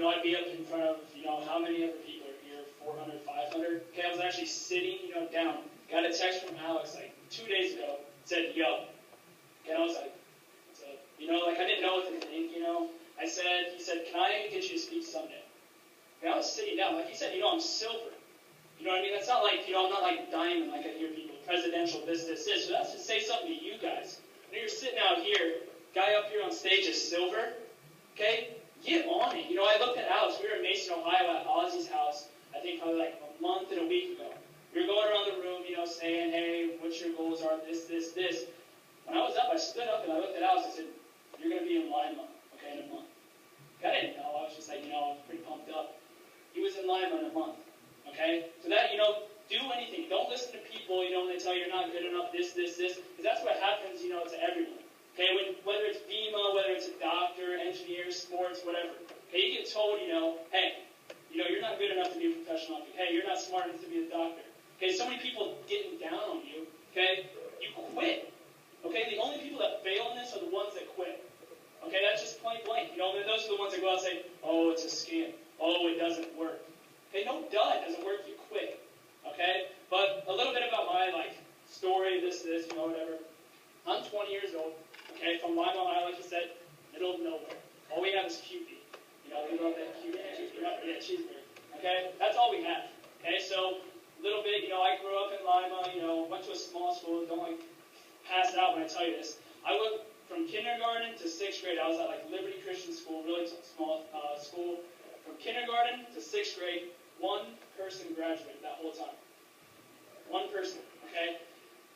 I'd be up in front of, how many other people are here? 400, 500. Okay, I was actually sitting, down. Got a text from Alex like 2 days ago. Said, yo. Okay, I was like, what's up? I didn't know what to think, he said, can I get you to speak Sunday? And I was sitting down. Like he said, I'm silver. You know what I mean? That's not like, I'm not like diamond like I hear people. Presidential, this. So that's to say something to you guys. When you're sitting out here, guy up here on stage is silver. Okay? Get on it. I looked at Alex. We were in Mason, Ohio at Ozzy's house, I think probably like a month and a week ago. We were going around the room, saying, hey, what your goals are, this. When I was up, I stood up and I looked at Alex and said, you're going to be in Lima, okay, in a month. I didn't know. I was just like, I was pretty pumped up. He was in Lima in a month, okay? So that, do anything. Don't listen to people, when they tell you you're not good enough, this, because that's what happens, to everyone. Okay, whether it's Vemma, whether it's a doctor, engineer, sports, whatever. Okay, you get told, hey, you're not good enough to be a professional athlete. Hey, you're not smart enough to be a doctor. Okay, so many people getting down on you. Okay, you quit. Okay, the only people that fail in this are the ones that quit. Okay, that's just point blank. Those are the ones that go out and say, oh, it's a scam. Oh, it doesn't work. Okay, no, duh, it doesn't work. You quit. Okay, but a little bit about my story, this, whatever. I'm 20 years old. Okay, from Lima, Ohio, like you said, middle of nowhere. All we have is QB. We love that QB. Yeah, cheeseburger. Okay, that's all we have. Okay, so a little bit, I grew up in Lima. Went to a small school. Don't pass out when I tell you this. I went from kindergarten to 6th grade. I was at Liberty Christian School, really small school. From kindergarten to 6th grade, one person graduated that whole time. One person. Okay.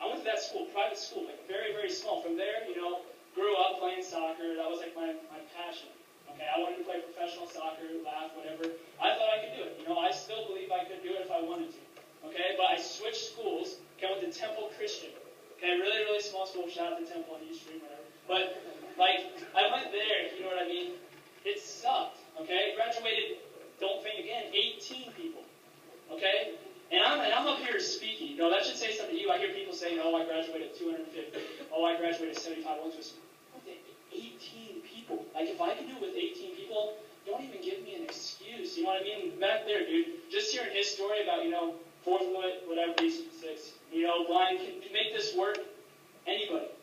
I went to that school, private school, very, very small. From there, grew up playing soccer. That was my passion. Okay, I wanted to play professional soccer, laugh, whatever. I thought I could do it. I still believe I could do it if I wanted to. Okay, but I switched schools. Okay, I went to Temple Christian. Okay, really, really small school. Shout out to Temple on East Street, whatever. But, I went there, you know what I mean? It sucked. Okay, graduated, don't think again, 18 people. Okay? And I'm up here speaking. That should say something to you. I hear people saying, oh, I graduated 250. Oh, I graduated 75. I went to 18 people. If I can do it with 18 people, don't even give me an excuse. You know what I mean? Back there, dude. Just hearing his story about, fourth foot, whatever, six. Blind can make this work. Anybody.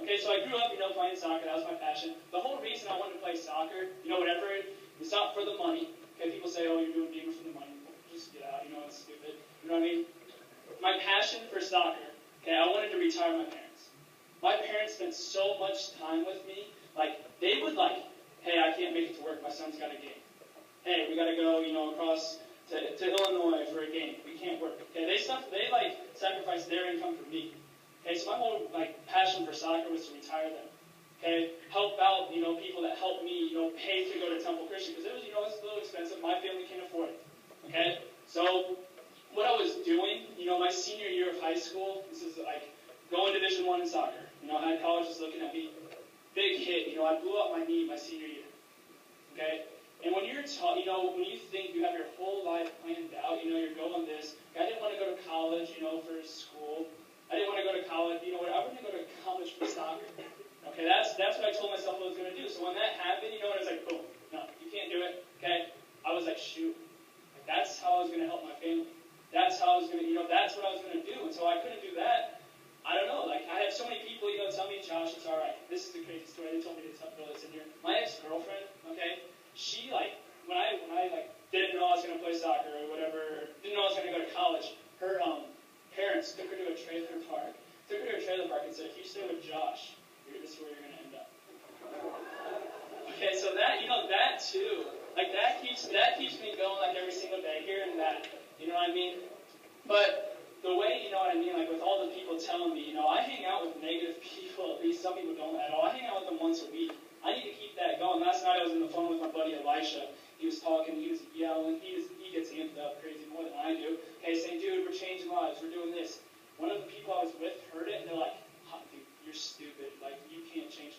Okay, so I grew up, playing soccer. That was my passion. The whole reason I wanted to play soccer, whatever, it's not for the money. Okay, people say, oh, you're doing Beamer for the money. Just get out. It's stupid. You know what I mean? My passion for soccer, okay, I wanted to retire my parents. My parents spent so much time with me, they would hey, I can't make it to work, my son's got a game. Hey, we gotta go, across to Illinois for a game. We can't work. Okay, they sacrificed their income for me. Okay, so my whole, passion for soccer was to retire them. Okay, help out, people that helped me, pay to go to Temple Christian, because it was, it's a little expensive. My family can't afford it. Okay, so what I was doing, my senior year of high school, this is going Division I in soccer. I had colleges looking at me. Big hit, I blew up my knee my senior year. Okay? And when you're taught, when you think you have your whole life planned out, you're going this. I didn't want to go to college, for school. I didn't want to go to college, I wanted to go to college for soccer. Okay, that's what I told myself I was going to do. So when that happened, it was boom. No, you can't do it. Okay? I was shoot. That's how I was going to help my family. That's how I was going to, that's what I was going to do. And so I couldn't do that. I don't know, I have so many people, tell me, Josh, it's all right. This is the crazy story. They told me to throw this in here. My ex-girlfriend, okay, she, when I didn't know I was going to play soccer or whatever, didn't know I was going to go to college, her parents took her to a trailer park. And said, if you stay with Josh, this is where you're going to end up. Okay, so that, that too, that keeps me going, every single day, hearing that, you know what I mean? But the way, with all the people telling me, I hang out with negative people, at least some people don't at all. I hang out with them once a week. I need to keep that going. Last night I was on the phone with my buddy Elisha. He was talking, he was yelling, he gets amped up crazy more than I do. Okay, saying, dude, we're changing lives, we're doing this. One of the people I was with heard it, and they're like, dude, you're stupid. You can't change.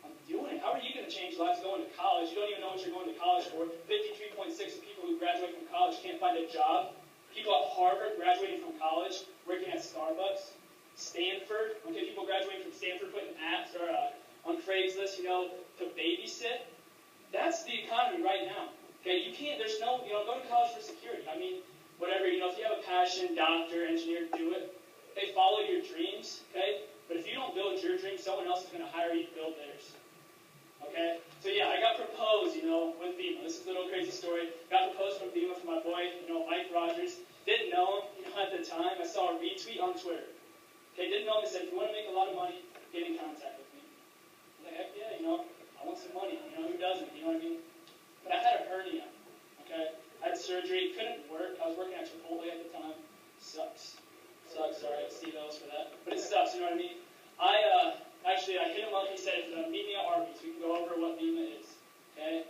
I'm doing it. How are you going to change lives going to college? You don't even know what you're going to college for. 53.6 of people who graduate from college can't find a job. People at Harvard graduating from college, working at Starbucks. Stanford, okay, people graduating from Stanford putting apps or on Craigslist, to babysit. That's the economy right now. Okay, you can't, there's no, go to college for security. I mean, whatever, if you have a passion, doctor, engineer, do it. Okay, follow your dreams, okay? But if you don't build your dreams, someone else is going to hire you to build theirs. Okay? So yeah, I got proposed, with Vemma. This is a little crazy story. Got proposed from Vemma from my boy, Mike Rogers. Didn't know him, at the time. I saw a retweet on Twitter. Okay, didn't know him. He said, if you want to make a lot of money, get in contact with me. I was like, heck yeah, I want some money. Who doesn't? You know what I mean? But I had a hernia. Okay? I had surgery. Couldn't work. I was working at Chipotle at the time. Sucks. Sorry, Steve Ellis for that. But it sucks, you know what I mean? I hit him up. He said, meet me at Arby's. We can go over what Vemma is. Okay?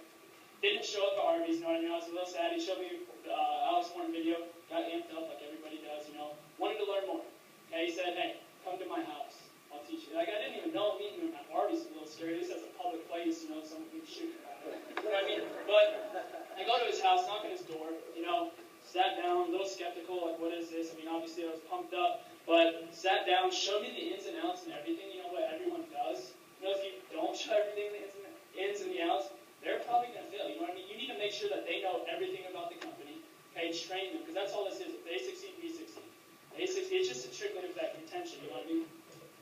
Didn't show up at Arby's, you know what I mean? I was a little sad. He showed me Alex Warren video. Got amped up like everybody does, Wanted to learn more. Okay? He said, hey, come to my house. I'll teach you. Like, I didn't even know meeting him at Arby's was a little scary. At least that's a public place, someone can shoot. You know what I mean? But I go to his house, knock on his door, sat down, a little skeptical, like, what is this? I mean, obviously I was pumped up, but sat down, showed me the ins and outs and everything, what everyone does. If you don't show everything, the ins and the outs, they're probably going to fail, you know what I mean? You need to make sure that they know everything about the company, okay, train them, because that's all this is. If they succeed, we succeed. They succeed, it's just a trickling effect, retention, you know what I mean?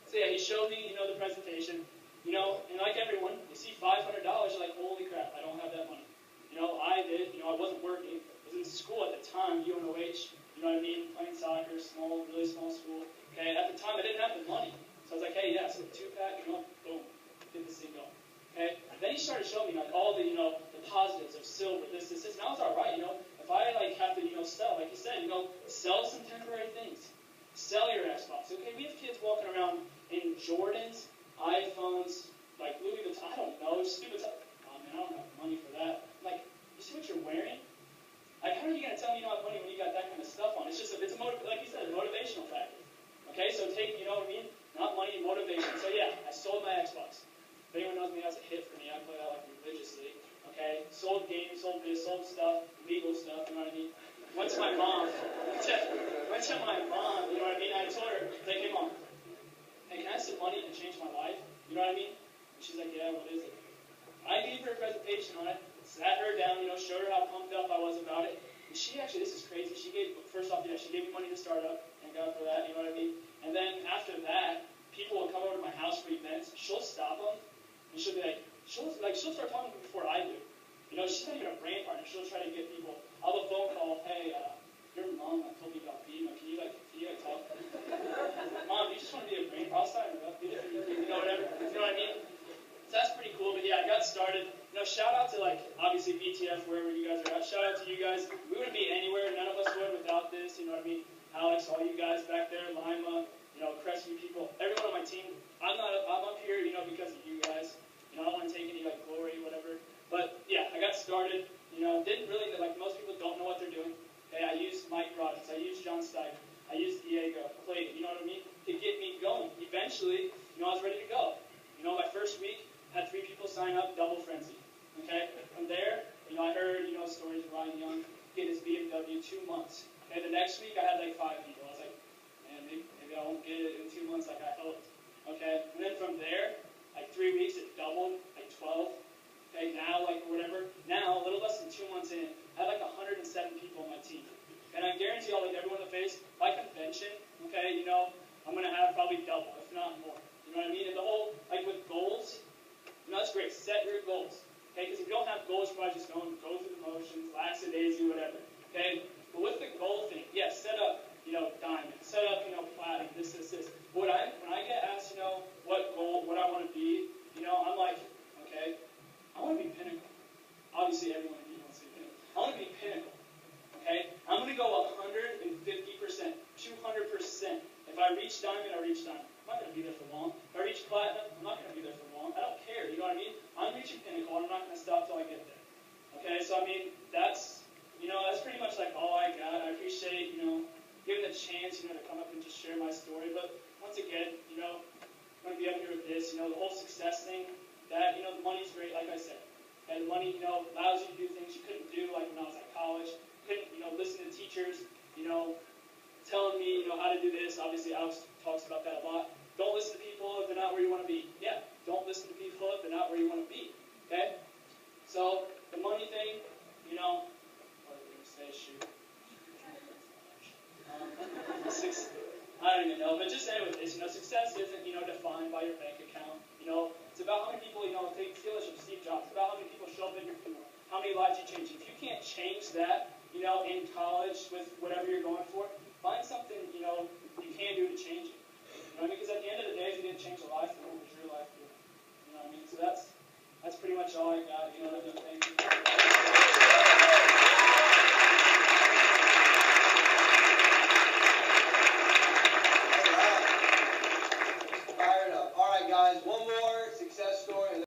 So yeah, he showed me, the presentation, and like everyone, you see $500, you're like, holy crap, I don't have that money. I did, I wasn't working. I was in school at the time, UNOH, you know what I mean, playing soccer, really small school. Okay, at the time I didn't have the money. So I was like, hey, yeah, so 2-pack, boom, get this thing going. Okay, and then he started showing me like all the, the positives of silver, this, and I was all right, if I have to, sell, like you said, sell some temporary things. Sell your Xbox. Okay, we have kids walking around in Jordans, iPhones, like Louis Vuitton, I don't know, stupid stuff. Oh man, I don't have money for that. Like, you see what you're wearing? Like, how are you going to tell me you don't have money when you got that kind of stuff on? It's like you said, a motivational factor. Okay, so take, you know what I mean? Not money, motivation. So yeah, I sold my Xbox. If anyone knows me, that's a hit for me. I play that like religiously. Okay, sold games, sold this, sold stuff, legal stuff, you know what I mean? Went to my mom, you know what I mean? I told her, like, hey mom, hey, can I have some money to change my life? You know what I mean? And she's like, yeah, what is it? I gave her a presentation on it. Sat her down, showed her how pumped up I was about it. And she actually, this is crazy, she gave me money to start up, thank God for that, you know what I mean? And then after that, people will come over to my house for events, she'll stop them, and she'll be like, she'll start talking to me before I do. She's not even a brain partner, she'll try to get people, I'll have a phone call, hey, your mom told me about Vemma, can you talk? Mom, you just want to be a brain partner? I'll sign her up, whatever, you know what I mean? So that's pretty cool, but yeah, I got started. Shout out to, obviously BTF, wherever you guys are at. Shout out to you guys. We wouldn't be anywhere, none of us would without this, you know what I mean? Alex, all you guys back there, Lima, Crestview people, everyone on my team. I'm up here, because of you guys. I don't want to take any, glory, whatever. But, yeah, I got started, didn't really, most people don't know what they're doing. Okay, I used Mike Rogers, I used John Steiger, I used Diego, played it, you know what I mean? To get me going. Eventually, I was ready to go. My first week, had 3 people sign up, double frenzy. Okay? From there, I heard, stories of Ryan Young get his BMW 2 months. Okay, the next week I had 5 people. I was like, man, maybe I won't get it in 2 months like I hoped. Okay? And then from there, 3 weeks it doubled, 12. Okay, now whatever. Now, a little less than 2 months in, I had 107 people on my team. And I guarantee y'all, everyone in the face, by convention, okay, I'm gonna have probably double, if not more. You know what I mean? And the whole, with goals, that's great. Set your goals. Okay? Because if you don't have goals, you're probably just go through the motions, lackadaisy, whatever. Okay? But with the goal thing, yes, set up, diamond. Set up, platinum, this. But when I get asked, what goal, what I want to be, I'm like, okay, I want to be pinnacle. Obviously, everyone wants to be pinnacle. I want to be pinnacle. Okay? I'm going to go 150%, 200%. If I reach diamond, I reach diamond. I'm not going to be there for long. If I reach platinum, I'm not going to be there for long. I don't care, you know what I mean? I'm reaching pinnacle, and I'm not going to stop till I get there. Okay, so that's pretty much all I got. I appreciate, given the chance, to come up and just share my story. But once again, I'm going to be up here with this, the whole success thing, that, the money's great, like I said. And money, allows you to do things you couldn't do, when I was at college. Couldn't, listen to teachers, telling me, how to do this. Obviously, Alex talks about that a lot. Don't listen to people if they're not where you want to be. Yeah, don't listen to people if they're not where you want to be. Okay? So, the money thing, to know. But just end with this, success isn't, defined by your bank account. It's about how many people, take steal from Steve Jobs. It's about how many people show up at your funeral. How many lives